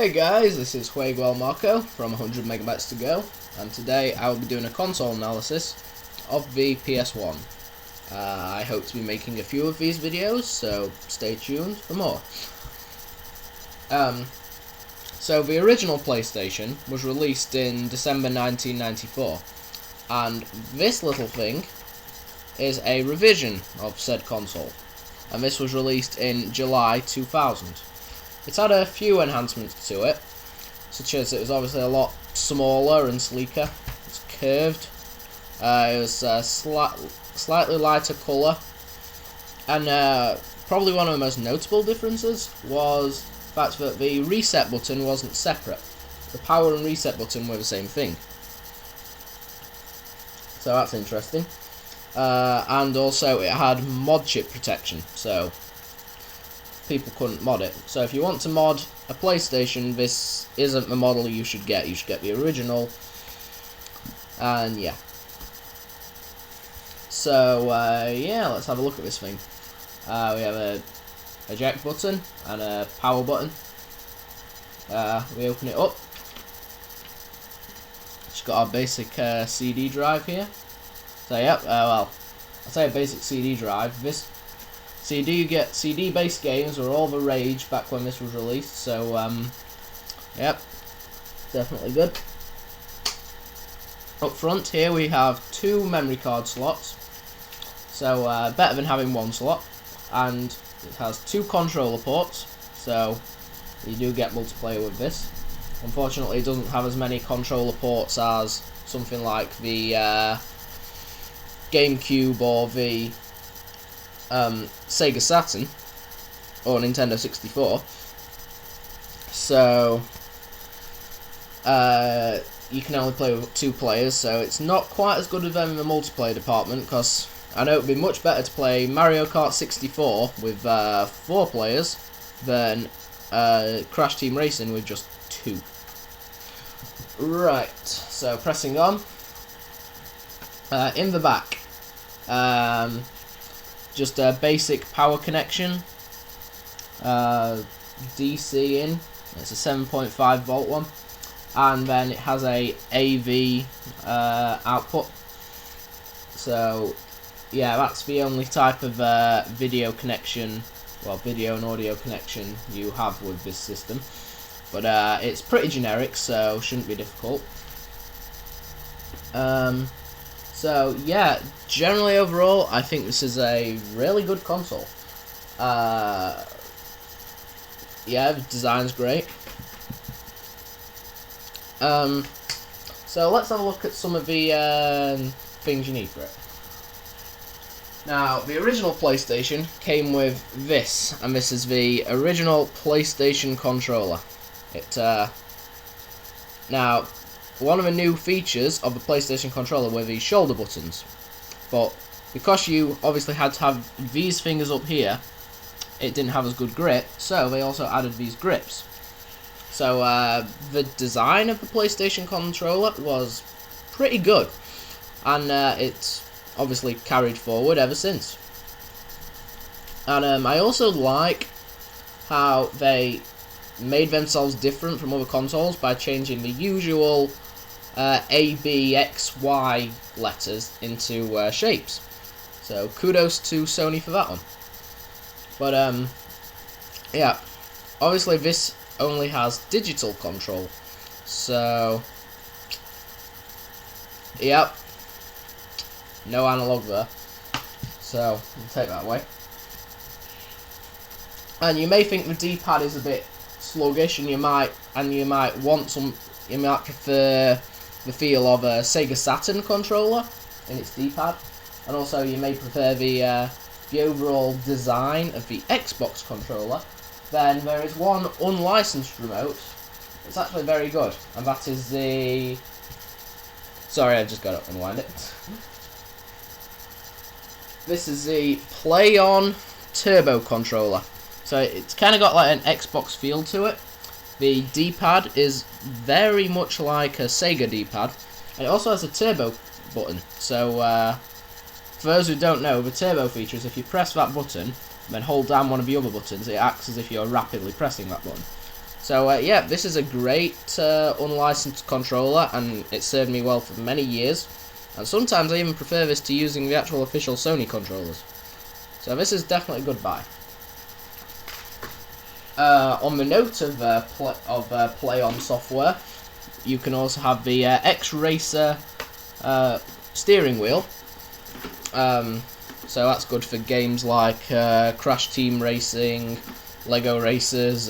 Hey guys, this is JuegoelMarko from 100 Megabytes to Go, and today I will be doing a console analysis of the PS1. I hope to be making a few of these videos, so stay tuned for more. So the original PlayStation was released in December 1994, and this little thing is a revision of said console, and this was released in July 2000. It's had a few enhancements to it, such as it was obviously a lot smaller and sleeker. It's curved. It was slightly lighter colour, and probably one of the most notable differences was the fact that the reset button wasn't separate. The power and reset button were the same thing. So that's interesting. And also it had mod chip protection, so people couldn't mod it. So if you want to mod a PlayStation, this isn't the model you should get. You should get the original. And yeah. So yeah, let's have a look at this thing. We have a eject button and a power button. We open it up. It's got our basic CD drive here. So yep, well, I say a basic CD drive. This CD-based games were all the rage back when this was released, so yep, definitely good. Up front here we have 2 memory card slots, so better than having 1 slot, and it has 2 controller ports, so you do get multiplayer with this. Unfortunately, it doesn't have as many controller ports as something like the GameCube or the Sega Saturn or Nintendo 64, so you can only play with 2 players, so it's not quite as good with them in the multiplayer department, because I know it would be much better to play Mario Kart 64 with 4 players than Crash Team Racing with just 2. Right, so pressing on. In the back, just a basic power connection, DC in, it's a 7.5 volt one, and then it has a AV output. So yeah, that's the only type of video connection, well, video and audio connection you have with this system, but it's pretty generic, so shouldn't be difficult. So yeah, generally overall, I think this is a really good console. Yeah, the design's great. So let's have a look at some of the things you need for it. Now, the original PlayStation came with this, and this is the original PlayStation controller. Now, one of the new features of the PlayStation controller were these shoulder buttons, but because you obviously had to have these fingers up here, it didn't have as good grip, so they also added these grips. So the design of the PlayStation controller was pretty good, and it's obviously carried forward ever since. And I also like how they made themselves different from other consoles by changing the usual A, B, X, Y letters into shapes. So kudos to Sony for that one. But yeah, obviously this only has digital control, so yep, no analog there, so we'll take that away. And you may think the D-pad is a bit sluggish, and you might prefer the feel of a Sega Saturn controller in its D-pad, and also you may prefer the overall design of the Xbox controller. Then there is one unlicensed remote. It's actually very good, and that is the... Sorry, I just got to unwind it. This is the PlayOn Turbo controller. So it's kind of got like an Xbox feel to it. The D-pad is very much like a Sega D-pad, and it also has a turbo button. So for those who don't know, the turbo feature is if you press that button, then hold down one of the other buttons, it acts as if you're rapidly pressing that button. So yeah, this is a great unlicensed controller, and it served me well for many years. And sometimes I even prefer this to using the actual official Sony controllers. So this is definitely a good buy. On the note of PlayOn software, you can also have the X-Racer steering wheel. So that's good for games like Crash Team Racing, Lego Racers.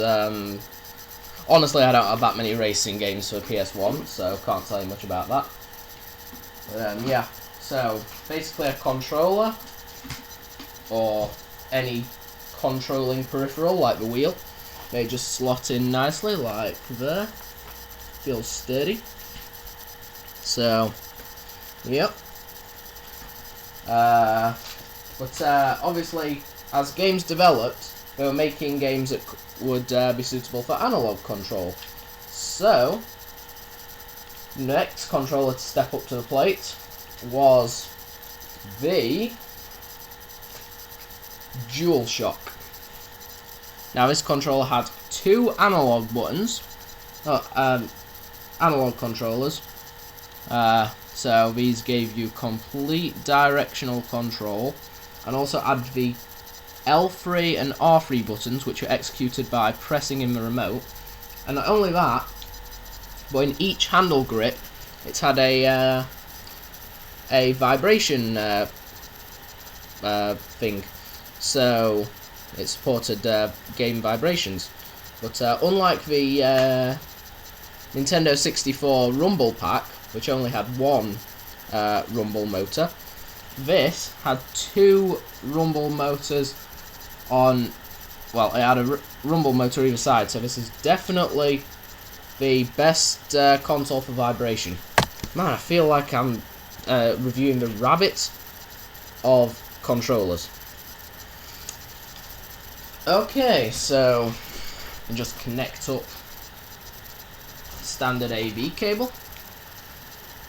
Honestly, I don't have that many racing games for PS1, so can't tell you much about that. Yeah, so basically a controller, or any controlling peripheral like the wheel. They just slot in nicely, like there. Feels sturdy. So, yep. But obviously, as games developed, they were making games that would be suitable for analog control. So, the next controller to step up to the plate was the DualShock. Now, this controller had two analog buttons, analog controllers. So these gave you complete directional control, and also added the L3 and R3 buttons, which were executed by pressing in the remote. And not only that, but in each handle grip, it's had a vibration thing, so it supported game vibrations. But unlike the Nintendo 64 Rumble Pack, which only had one rumble motor, this had two rumble motors on, well, it had a rumble motor either side, so this is definitely the best console for vibration. Man, I feel like I'm reviewing the rabbit of controllers. Okay, so you just connect up standard AV cable.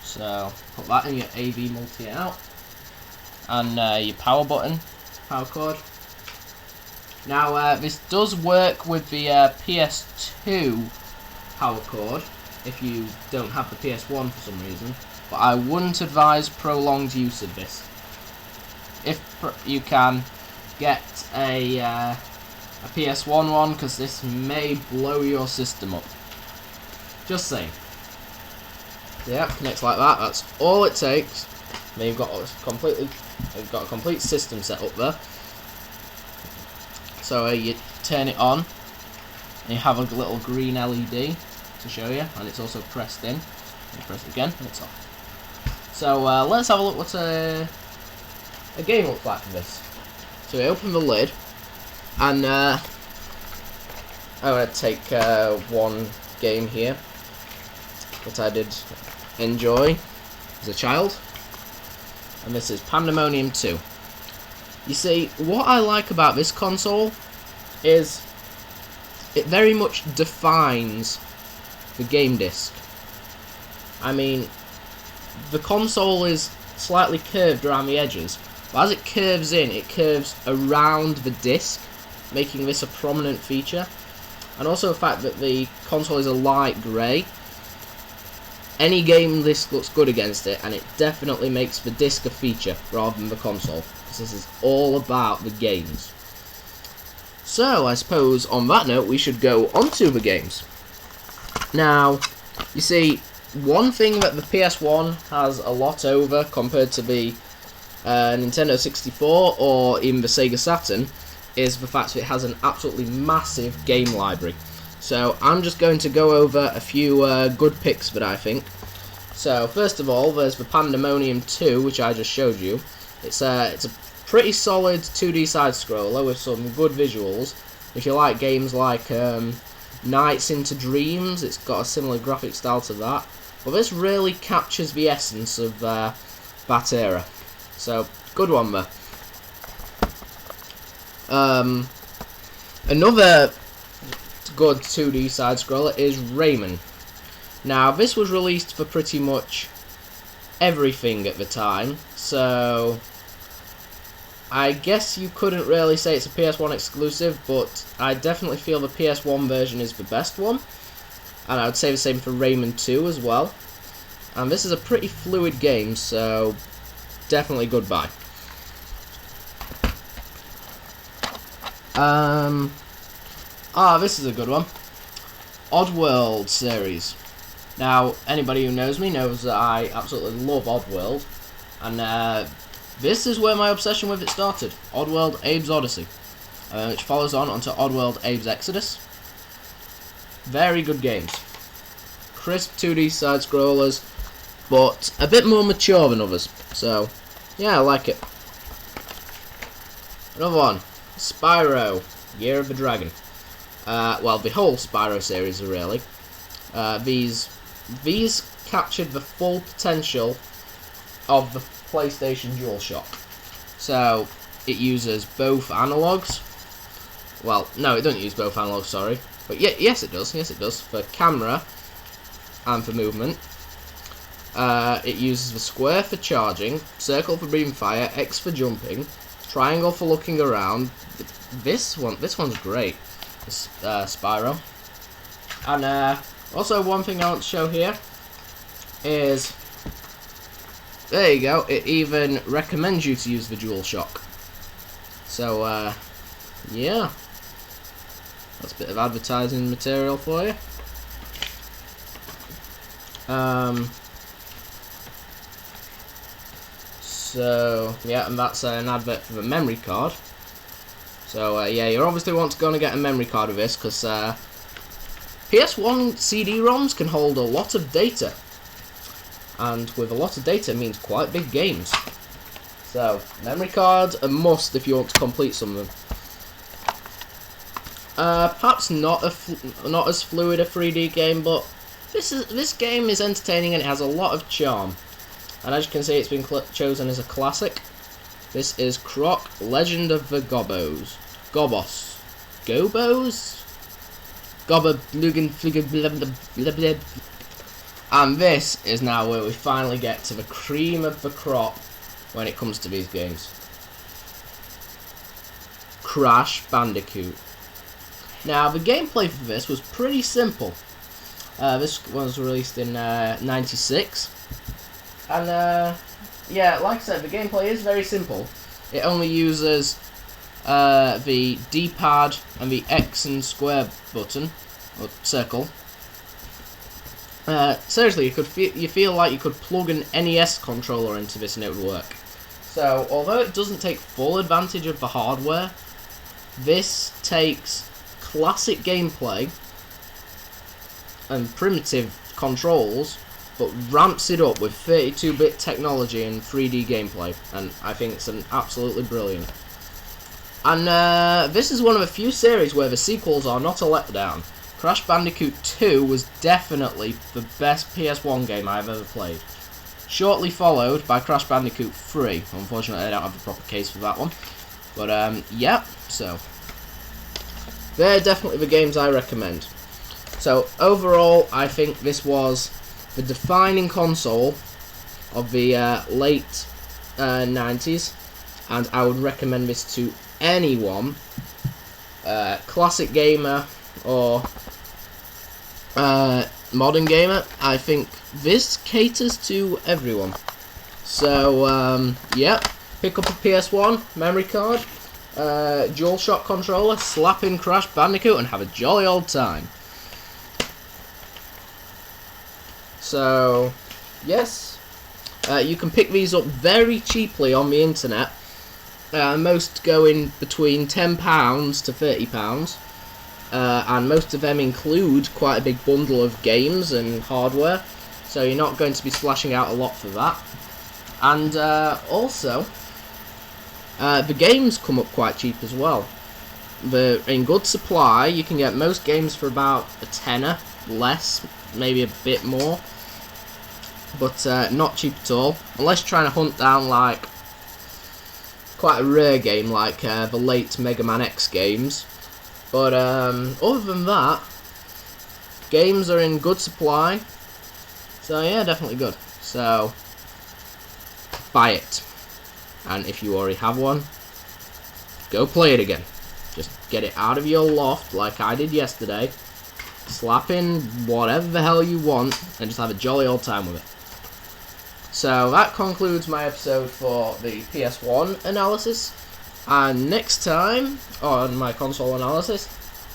So put that in your AV multi-out, and your power button, power cord. Now this does work with the PS2 power cord if you don't have the PS1 for some reason, but I wouldn't advise prolonged use of this. If you can, get a PS1 one, because this may blow your system up. Just saying. Yeah, connects like that. That's all it takes. Then you've got a complete system set up there. So you turn it on, and you have a little green LED to show you, and it's also pressed in. You press it again, and it's off. So let's have a look what a game looks like for this. So we open the lid, and I'm going to take one game here that I did enjoy as a child, and this is Pandemonium 2. You see, what I like about this console is it very much defines the game disc. I mean, the console is slightly curved around the edges, but as it curves in, it curves around the disc, making this a prominent feature. And also the fact that the console is a light grey. Any game this looks good against it, and it definitely makes the disc a feature rather than the console, because this is all about the games. So I suppose on that note we should go on to the games. Now, you see, one thing that the PS1 has a lot over compared to the Nintendo 64 or even the Sega Saturn is the fact that it has an absolutely massive game library. So I'm just going to go over a few good picks that I think. So first of all, there's the Pandemonium 2, which I just showed you. It's a pretty solid 2D side-scroller with some good visuals. If you like games like Nights into Dreams, it's got a similar graphic style to that. But this really captures the essence of that era. So, good one there. Another good 2D side-scroller is Rayman. Now, this was released for pretty much everything at the time, so I guess you couldn't really say it's a PS1 exclusive, but I definitely feel the PS1 version is the best one. And I would say the same for Rayman 2 as well. And this is a pretty fluid game, so definitely goodbye. This is a good one. Oddworld series. Now, anybody who knows me knows that I absolutely love Oddworld. And this is where my obsession with it started. Oddworld Abe's Odyssey. Which follows on onto Oddworld Abe's Exodus. Very good games. Crisp 2D side-scrollers, but a bit more mature than others. So, yeah, I like it. Another one. Spyro, Year of the Dragon. Well, the whole Spyro series, really. These captured the full potential of the PlayStation DualShock. So, it uses both analogs. Well, no, it doesn't use both analogs, sorry. But yes, it does. Yes, it does. For camera and for movement. It uses the square for charging, circle for breathing fire, X for jumping, triangle for looking around. This one's great. This, Spyro. And also one thing I want to show here is, there you go, it even recommends you to use the DualShock. So, yeah. That's a bit of advertising material for you. So, yeah, and that's an advert for the memory card. So, yeah, you obviously want to go and get a memory card with this, because PS1 CD-ROMs can hold a lot of data. And with a lot of data means quite big games. So, memory card, a must if you want to complete some of them. Perhaps not as fluid a 3D game, but this game is entertaining and it has a lot of charm. And as you can see, it's been chosen as a classic. This is Croc, Legend of the Gobos. Gobos. Gobos? And this is now where we finally get to the cream of the crop when it comes to these games. Crash Bandicoot. Now, the gameplay for this was pretty simple. This was released in '96. And, yeah, like I said, the gameplay is very simple. It only uses the D-pad and the X and square button, or circle. Seriously, you feel like you could plug an NES controller into this and it would work. So, although it doesn't take full advantage of the hardware, this takes classic gameplay and primitive controls, but ramps it up with 32-bit technology and 3D gameplay, and I think it's absolutely brilliant. And this is one of a few series where the sequels are not a letdown. Crash Bandicoot 2 was definitely the best PS1 game I've ever played. Shortly followed by Crash Bandicoot 3. Unfortunately, I don't have the proper case for that one. But, yeah, so they're definitely the games I recommend. So, overall, I think this was the defining console of the late 90s, and I would recommend this to anyone, classic gamer or modern gamer. I think this caters to everyone. So, yeah, pick up a PS1 memory card, DualShock controller, slap in Crash Bandicoot, and have a jolly old time. So, yes, you can pick these up very cheaply on the internet. Most go in between £10 to £30, and most of them include quite a big bundle of games and hardware, so you're not going to be splashing out a lot for that. And also, the games come up quite cheap as well. They're in good supply. You can get most games for about a tenner, less, maybe a bit more, but not cheap at all, unless you're trying to hunt down like quite a rare game like the late Mega Man X games. But other than that, games are in good supply, so yeah, definitely good. So buy it, and if you already have one, go play it again. Just get it out of your loft like I did yesterday. Slap in whatever the hell you want and just have a jolly old time with it. So that concludes my episode for the PS1 analysis. And next time, on my console analysis,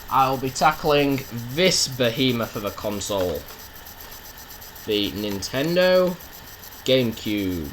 I'll be tackling this behemoth of a console. The Nintendo GameCube.